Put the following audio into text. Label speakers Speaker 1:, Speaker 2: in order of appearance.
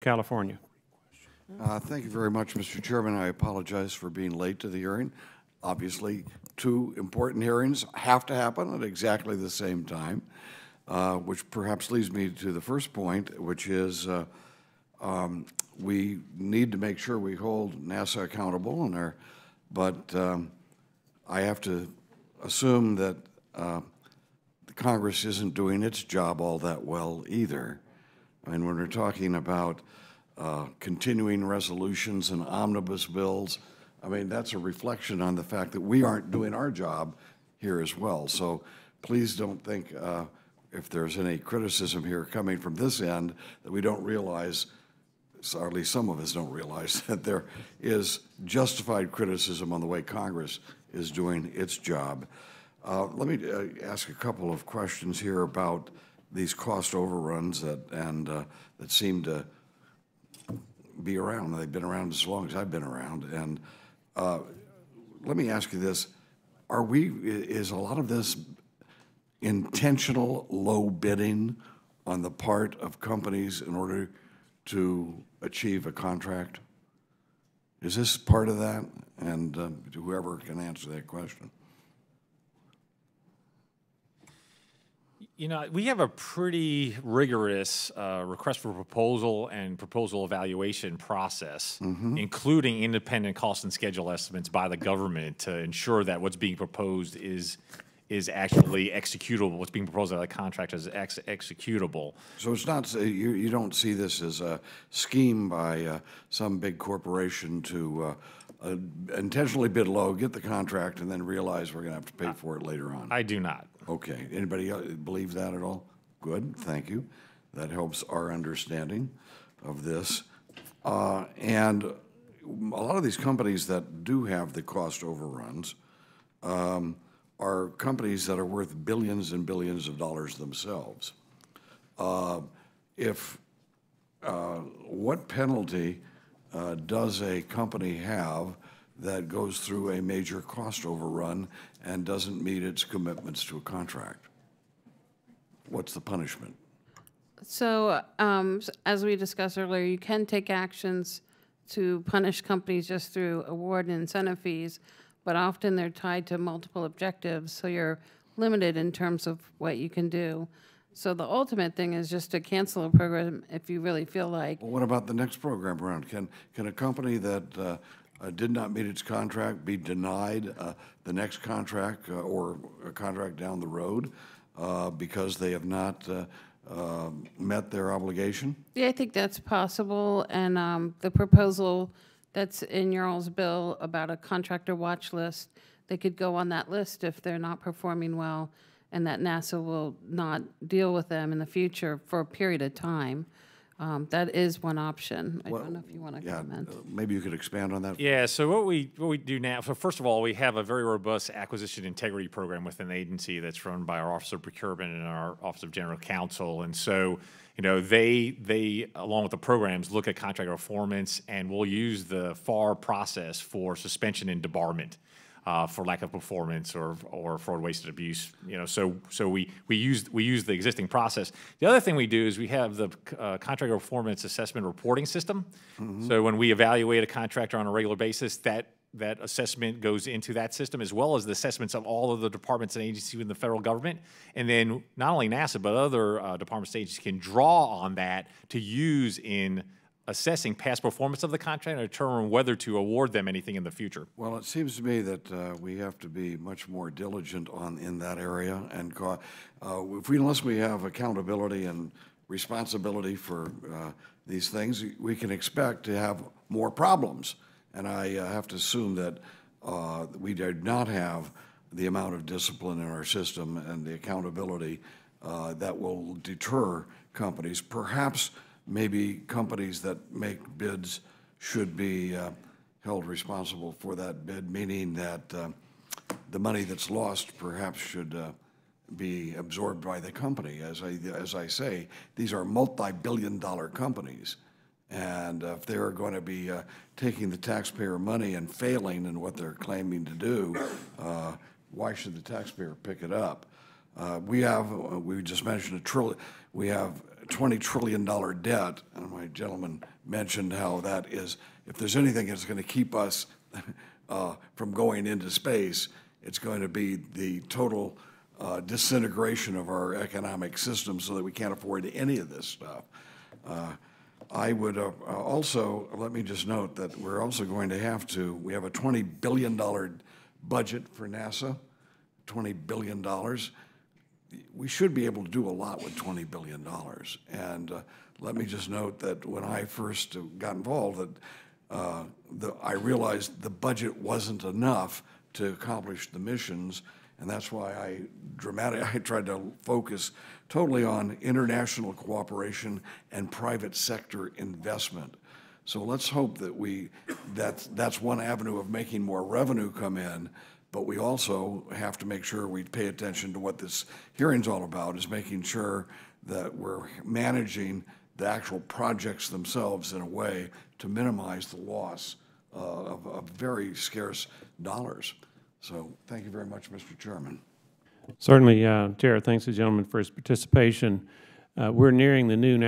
Speaker 1: California.
Speaker 2: Thank you very much, Mr. Chairman. I apologize for being late to the hearing. Obviously, two important hearings have to happen at exactly the same time, which perhaps leads me to the first point, which is we need to make sure we hold NASA accountable, but I have to assume that the Congress isn't doing its job all that well either. I mean, when we're talking about continuing resolutions and omnibus bills, I mean, that's a reflection on the fact that we aren't doing our job here as well. So please don't think, if there's any criticism here coming from this end, that we don't realize, or at least some of us don't realize, that there is justified criticism on the way Congress is doing its job. Let me ask a couple of questions here about these cost overruns that seem to be around. They've been around as long as I've been around. And let me ask you this: is a lot of this intentional low bidding on the part of companies in order to achieve a contract? Is this part of that? And whoever can answer that question.
Speaker 3: You know, we have a pretty rigorous request for proposal and proposal evaluation process, including independent cost and schedule estimates by the government to ensure that what's being proposed is actually executable. What's being proposed by the contractor is executable.
Speaker 2: So it's not, you don't see this as a scheme by some big corporation to intentionally bid low, get the contract, and then realize we're going to have to pay for it later on?
Speaker 3: I do not.
Speaker 2: Okay. Anybody believe that at all? Good. Thank you. That helps our understanding of this. And a lot of these companies that do have the cost overruns are companies that are worth billions and billions of dollars themselves. What penalty does a company have that goes through a major cost overrun and doesn't meet its commitments to a contract? What's the punishment?
Speaker 4: So, as we discussed earlier, you can take actions to punish companies just through award and incentive fees, but often they're tied to multiple objectives, so you're limited in terms of what you can do. So the ultimate thing is just to cancel a program if you really feel like.
Speaker 2: Well, what about the next program around? Can a company that did not meet its contract be denied the next contract or a contract down the road because they have not met their obligation?
Speaker 4: Yeah, I think that's possible, and the proposal that's in your all's bill about a contractor watch list, they could go on that list if they're not performing well, and that NASA will not deal with them in the future for a period of time. That is one option. I don't know if you want to comment.
Speaker 2: Maybe you could expand on that.
Speaker 3: Yeah, so what we do now, so first of all, we have a very robust acquisition integrity program within the agency that's run by our Office of Procurement and our Office of General Counsel. And so, you know, they along with the programs, look at contractor performance, and we'll use the FAR process for suspension and debarment. For lack of performance or fraud, waste, and abuse, you know, so we use the existing process. The other thing we do is we have the contractor performance assessment reporting system. So when we evaluate a contractor on a regular basis, that assessment goes into that system, as well as the assessments of all of the departments and agencies within the federal government. And then not only NASA, but other departments and agencies can draw on that to use in assessing past performance of the contract and determine whether to award them anything in the future.
Speaker 2: Well, it seems to me that we have to be much more diligent in that area, and unless we have accountability and responsibility for these things, we can expect to have more problems. And I have to assume that we did not have the amount of discipline in our system and the accountability that will deter companies. Perhaps maybe companies that make bids should be held responsible for that bid, meaning that the money that's lost perhaps should be absorbed by the company. As I say, these are multi-billion-dollar companies, and if they're going to be taking the taxpayer money and failing in what they're claiming to do, why should the taxpayer pick it up? We just mentioned we have $20 trillion debt, and my gentleman mentioned how that is, if there's anything that's going to keep us from going into space, it's going to be the total disintegration of our economic system so that we can't afford any of this stuff. I would also, let me just note that we're also going to have to, we have a $20 billion budget for NASA, $20 billion. We should be able to do a lot with $20 billion. And let me just note that when I first got involved, that I realized the budget wasn't enough to accomplish the missions, and that's why I tried to focus totally on international cooperation and private sector investment. So let's hope that that's one avenue of making more revenue come in, but we also have to make sure we pay attention to what this hearing's all about, is making sure that we're managing the actual projects themselves in a way to minimize the loss of very scarce dollars. So thank you very much, Mr. Chairman.
Speaker 1: Certainly, Chair, thanks the gentleman for his participation. We're nearing the noon